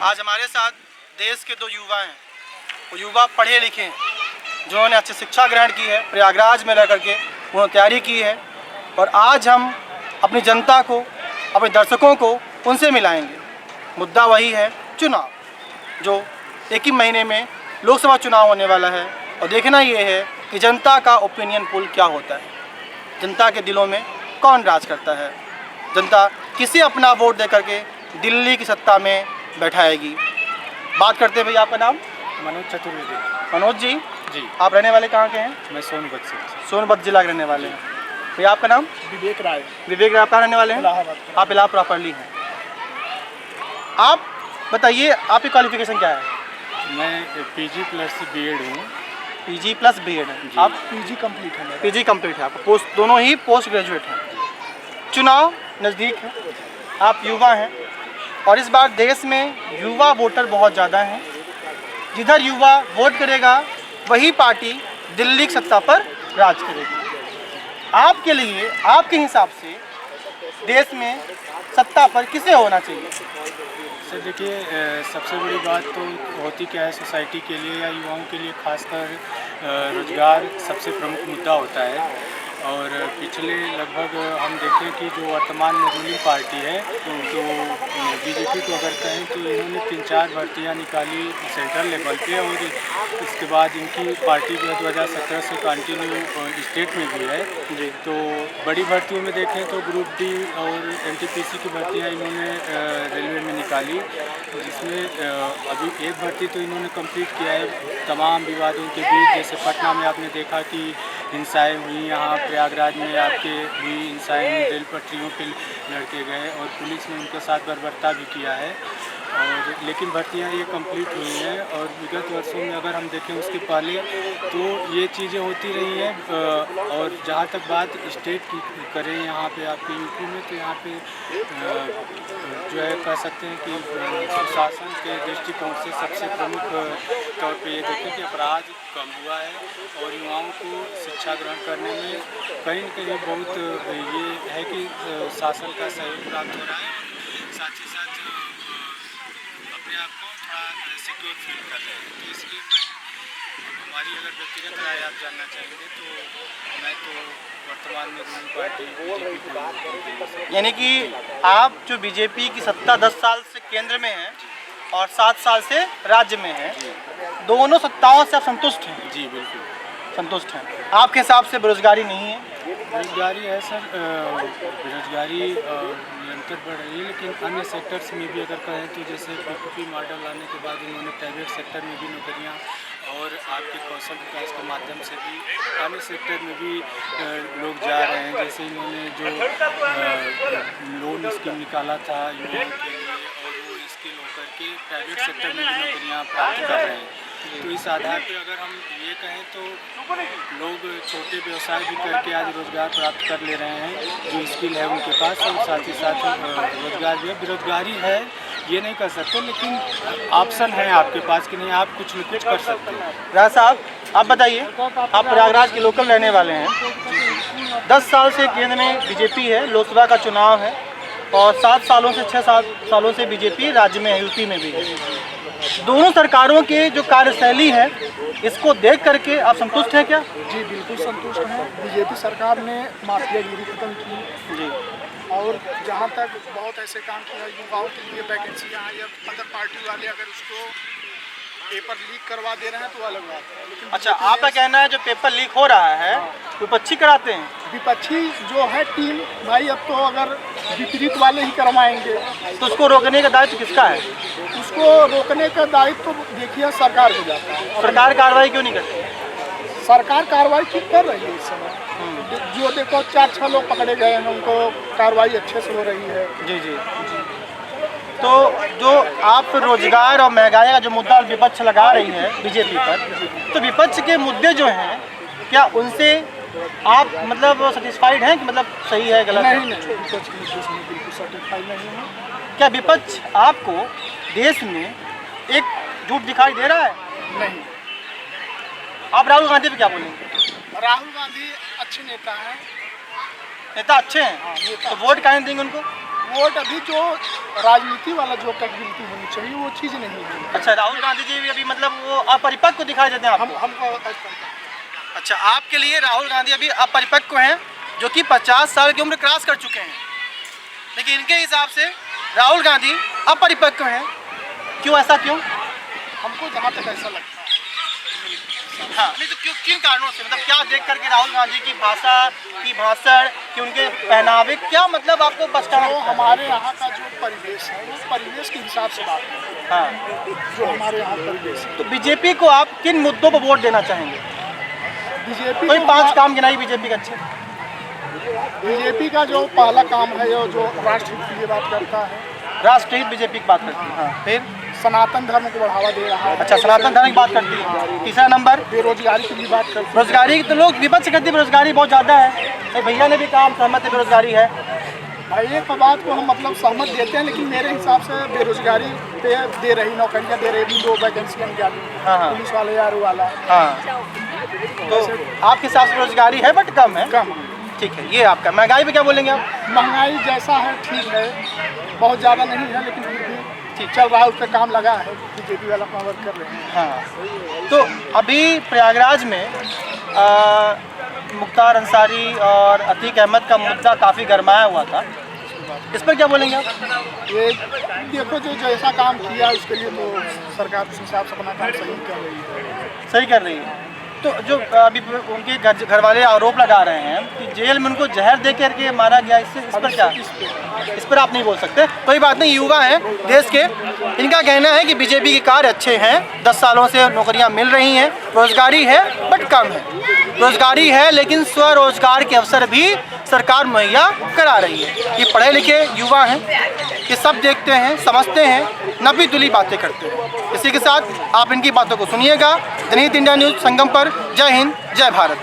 आज हमारे साथ देश के 2 युवा हैं। वो युवा पढ़े लिखे हैं, जिन्होंने अच्छी शिक्षा ग्रहण की है, प्रयागराज में रह करके उन्होंने तैयारी की है। और आज हम अपनी जनता को, अपने दर्शकों को उनसे मिलाएंगे। मुद्दा वही है चुनाव, जो एक ही महीने में लोकसभा चुनाव होने वाला है। और देखना ये है कि जनता का ओपिनियन पोल क्या होता है, जनता के दिलों में कौन राज करता है, जनता किसे अपना वोट दे करके दिल्ली की सत्ता में बैठाएगी। बात करते हैं भैया, आपका नाम? मनोज चतुर्वेदी। मनोज जी, जी। आप रहने वाले कहाँ के हैं? मैं सोनभद्र से। सोनभद्र जिला के रहने वाले हैं। भैया आपका नाम? विवेक राय। विवेक राय, आप कहाँ रहने वाले हैं? इलाहाबाद। आप इलाहाबाद प्रॉपरली हैं। आप बताइए, आपकी क्वालिफिकेशन क्या है? मैं पीजी प्लस बीएड हूँ। पीजी प्लस बीएड है। आप पीजी कंप्लीट है मेरा। पीजी कंप्लीट है आपका, पोस्ट दोनों ही पोस्ट ग्रेजुएट हैं। चुनाव नज़दीक है, आप युवा हैं और इस बार देश में युवा वोटर बहुत ज़्यादा हैं। जिधर युवा वोट करेगा वही पार्टी दिल्ली की सत्ता पर राज करेगी। आपके लिए, आपके हिसाब से देश में सत्ता पर किसे होना चाहिए? सर देखिए, सबसे बड़ी बात तो होती क्या है, सोसाइटी के लिए या युवाओं के लिए खासकर रोजगार सबसे प्रमुख मुद्दा होता है। और पिछले लगभग हम देखें कि जो वर्तमान में रूलिंग पार्टी है तो बीजेपी को अगर कहें तो इन्होंने 3-4 भर्तियाँ निकाली सेंट्रल लेवल पे, और इसके बाद इनकी पार्टी जो है 2017 से कंटिन्यू स्टेट में भी है जी। तो बड़ी भर्तियों में देखें तो ग्रुप डी और एनटीपीसी की भर्तियाँ इन्होंने रेलवे में निकाली, जिसमें अभी एक भर्ती तो इन्होंने कंप्लीट किया है तमाम विवादों के बीच। जैसे पटना में आपने देखा कि हिंसाएँ हुई, यहाँ प्रयागराज में आपके हुई हिंसाएँ हुई, रेल पटरियों पे लड़के गए और पुलिस ने उनके साथ बर्बरता भी किया है। और लेकिन भर्तियाँ ये कंप्लीट हुई हैं। और विगत वर्षों में अगर हम देखें उसके पहले तो ये चीज़ें होती रही हैं। और जहाँ तक बात स्टेट की करें यहाँ पे आपके यूपी में, तो यहाँ पे जो है कह सकते हैं कि सुशासन के दृष्टिकोण से सबसे प्रमुख तौर पे ये देखें कि अपराध कम हुआ है और युवाओं को शिक्षा ग्रहण करने में कहीं न कहीं बहुत ये है कि शासन का सहयोग प्राप्त हो रहा है। साथ ही साथ अपने आप को थोड़ा सिक्योर फील कर रहे हैं। तो इसलिए हमारी अगर व्यक्तिगत राय आप जानना चाहेंगे तो मैं तो वर्तमान में रूलिंग पार्टी बीजेपी को, यानी कि आप जो बीजेपी की सत्ता 10 साल से केंद्र में है और 7 साल से राज्य में है, दोनों सत्ताओं से आप संतुष्ट हैं? जी बिल्कुल संतुष्ट हैं। आपके हिसाब से बेरोजगारी नहीं है? बेरोजगारी है सर, बेरोजगारी निरंतर बढ़ रही है, लेकिन अन्य सेक्टर्स में भी अगर कहें तो जैसे पीपीपी मॉडल आने के बाद इन्होंने प्राइवेट सेक्टर में भी नौकरियां और आपके कौशल विकास के माध्यम से भी अन्य सेक्टर में भी लोग जा रहे हैं। जैसे इन्होंने जो लोन स्कीम निकाला था युवाओं के लिए, और वो स्किल होकर के प्राइवेट सेक्टर में भी नौकरियाँ प्राप्त कर रहे हैं। तो इस आधार पर अगर हम ये कहें तो लोग छोटे व्यवसाय भी करके आज रोज़गार प्राप्त कर ले रहे हैं जो स्किल है उनके पास, और साथ ही साथ रोज़गार भी है। बेरोजगारी है ये नहीं कर सकते, लेकिन ऑप्शन है आपके पास कि नहीं आप कुछ न कुछ कर सकते हैं। राज साहब, आप बताइए, आप प्रयागराज के लोकल रहने वाले हैं। 10 साल से केंद्र में बीजेपी है, लोकसभा का चुनाव है और 7 सालों से 6 सालों से बीजेपी राज्य में है, यूपी में भी है। दोनों सरकारों के जो कार्यशैली है, इसको देख करके आप संतुष्ट हैं क्या? जी बिल्कुल संतुष्ट हैं। बीजेपी सरकार ने माफियागिरी खत्म की जी, और जहाँ तक बहुत ऐसे काम किया, युवाओं के लिए वैकेंसियाँ आई। अब अदर पार्टी वाले अगर उसको पेपर लीक करवा दे रहे हैं तो अलग बात है, लेकिन अच्छा, आपका कहना है जो पेपर लीक हो रहा है विपक्षी कराते हैं? विपक्षी जो है टीम भाई, अब तो अगर विपरीत वाले ही करवाएंगे तो उसको रोकने का दायित्व किसका है? उसको रोकने का दायित्व तो देखिए सरकार को जाता है। सरकार कार्रवाई क्यों नहीं करती? सरकार कार्रवाई ठीक कर रही है इस समय। जो देखो 4-6 लोग पकड़े गए हैं, उनको कार्रवाई अच्छे से हो रही है। जी जी। तो जो आप रोजगार और महंगाई का जो मुद्दा विपक्ष लगा रही है बीजेपी पर, तो विपक्ष के मुद्दे जो हैं क्या उनसे आप मतलब सेटिस्फाइड हैं कि मतलब सही है गलत है? नहीं, विपक्ष के मुद्दे से बिल्कुल सर्टिफाइड नहीं है। क्या विपक्ष आपको देश में एक झूठ दिखाई दे रहा है? नहीं। आप राहुल गांधी पे क्या बोलेंगे? राहुल गांधी अच्छे नेता हैं। नेता अच्छे हैं, तो वोट काहे नहीं देंगे उनको? वोट अभी जो राजनीति वाला जो कैपेबिलिटी होनी चाहिए वो चीज़ नहीं है। अच्छा, राहुल गांधी जी भी अभी मतलब वो अपरिपक्व दिखाई देते हैं आपको? हमको अच्छा, आपके लिए राहुल गांधी अभी अपरिपक्व हैं, जो कि 50 साल की उम्र क्रॉस कर चुके हैं, लेकिन इनके हिसाब से राहुल गांधी अपरिपक्व हैं। क्यों, ऐसा क्यों? हमको जहाँ तक ऐसा लगता है। हाँ, नहीं तो क्यों, किन कारणों से, मतलब क्या देख करके राहुल गांधी की भाषा, की भाषण, कि उनके पहनावे, क्या मतलब आपको बचता तो हमारे यहाँ का जो परिवेश है वो परिवेश के हिसाब से बात है। हाँ, जो हमारे यहाँ परिवेश है। तो बीजेपी को आप किन मुद्दों पर वोट देना चाहेंगे? बीजेपी कोई 5 काम गिनाई बीजेपी के अच्छे। बीजेपी का जो पहला काम है जो राष्ट्रहित के लिए बात करता है, राष्ट्रहित बीजेपी की बात करती है। हाँ, फिर सनातन धर्म को बढ़ावा दे रहा है। अच्छा, सनातन धर्म की बात करती है। तीसरा नंबर बेरोजगारी की भी बात करती है। रोजगारी, तो लोग विपक्ष करती है बेरोजगारी बहुत ज़्यादा है। तो भैया ने भी कहा हम सहमत है बेरोजगारी है। भाई एक बात को हम मतलब सहमत देते हैं, लेकिन मेरे हिसाब से बेरोजगारी पे दे रही, नौकरियाँ दे रही, 2 वैकेंसियाँ निकाली, हाँ। पुलिस वाले यार वाला। हाँ, तो आपके हिसाब से बेरोजगारी है बट कम है। कम। ठीक है, ये आपका। महंगाई पे क्या बोलेंगे आप? महंगाई जैसा है ठीक है, बहुत ज़्यादा नहीं है, लेकिन फिर भी ठीक चल रहा है, उस पर काम लगा है, बीजेपी वाला अपना वर्क कर रहे हैं। हाँ, तो अभी प्रयागराज में मुख्तार अंसारी और अतीक अहमद का मुद्दा काफ़ी गरमाया हुआ था, इस पर क्या बोलेंगे आप? ये देखो जो जैसा काम किया उसके लिए तो सरकार उस हिसाब से अपना काम सही कर रही है। सही कर रही है। तो जो अभी उनके घर वाले आरोप लगा रहे हैं कि जेल में उनको जहर दे करके मारा गया, इससे इस पर क्या? इस पर आप नहीं बोल सकते। कोई बात नहीं, युवा हैं देश के, इनका कहना है कि बीजेपी के कार्य अच्छे हैं, 10 सालों से नौकरियां मिल रही हैं, रोजगारी है बट कम है। रोजगारी है लेकिन स्वरोजगार के अवसर भी सरकार मुहैया करा रही है। ये पढ़े लिखे युवा हैं, ये सब देखते हैं, समझते हैं, नपी तुली बातें करते हैं। इसी के साथ आप इनकी बातों को सुनिएगा। जनहित इंडिया न्यूज़ संगम पर। जय हिंद, जय भारत।